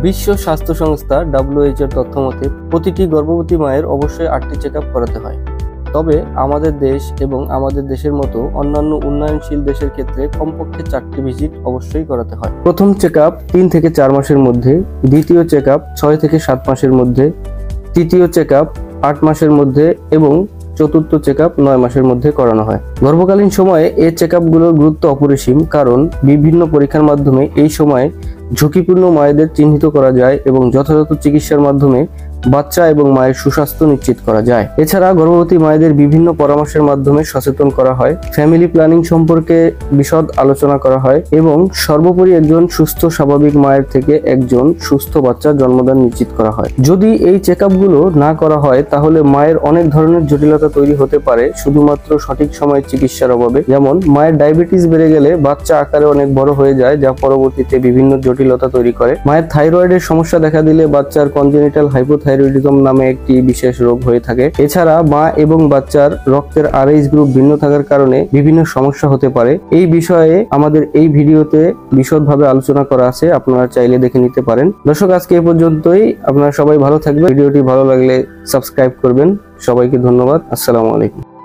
বিশ্ব স্বাস্থ্য সংস্থা WHO এর তথ্য মতে প্রতিটি গর্ভবতী মায়ের অবশ্যই 8টি চেকআপ করাতে হয়। তবে আমাদের দেশ এবং আমাদের দেশের মতো অন্যান্য উন্নয়নশীল দেশের ক্ষেত্রে কমপক্ষে 4টি ভিজিট অবশ্যই করাতে হয়। প্রথম চেকআপ 3 থেকে 4 মাসের মধ্যে, দ্বিতীয় চেকআপ 6 থেকে 7 মাসের মধ্যে, তৃতীয় চেকআপ 8 মাসের মধ্যে এবং চতুর্থ চেকআপ 9 মাসের মধ্যে করানো হয়। গর্ভকালীন সময়ে এই চেকআপগুলোর গুরুত্ব অপরিসীম, কারণ বিভিন্ন পরীক্ষার মাধ্যমে এই সময়ে ঝুঁকিপূর্ণ মায়েদের চিহ্নিত করা যায় এবং যথাযথ চিকিৎসার মাধ্যমে বাচ্চা এবং মায়ের সুস্বাস্থ্য নিশ্চিত করা যায়। এছাড়া গর্ভবতী মায়েদের বিভিন্ন পরামর্শের মাধ্যমে সচেতন করা হয়, ফ্যামিলি প্ল্যানিং সম্পর্কে বিশদ আলোচনা করা হয় এবং সর্বোপরি একজন সুস্থ স্বাভাবিক মায়ের থেকে একজন সুস্থ বাচ্চার জন্মদান নিশ্চিত করা হয়। যদি এই চেকআপগুলো না করা হয় তাহলে মায়ের অনেক ধরনের জটিলতা তৈরি হতে পারে শুধুমাত্র সঠিক সময়ে চিকিৎসার অভাবে। যেমন মায়ের ডায়াবেটিস বেড়ে গেলে বাচ্চা আকারে অনেক বড় হয়ে যায়, যা পরবর্তীতে বিভিন্ন জটিলতা তৈরি করে। মায়ের থাইরয়েডের সমস্যা দেখা দিলে বাচ্চার কনজেনিটাল হাইপোথাইরয়েডিজম নামে একটি বিশেষ রোগ হয়ে থাকে। এছাড়া মা এবং বাচ্চার রক্তের RH গ্রুপ ভিন্ন থাকার কারণে বিভিন্ন সমস্যা হতে পারে। এই বিষয়ে আমাদের এই ভিডিওতে বিশদভাবে আলোচনা করা আছে, আপনারা চাইলে দেখে নিতে পারেন। দর্শক, আজকে এই পর্যন্তই। আপনারা সবাই ভালো থাকবেন। ভিডিওটি ভালো লাগলে সাবস্ক্রাইব করবেন। সবাইকে ধন্যবাদ। আসসালামু আলাইকুম।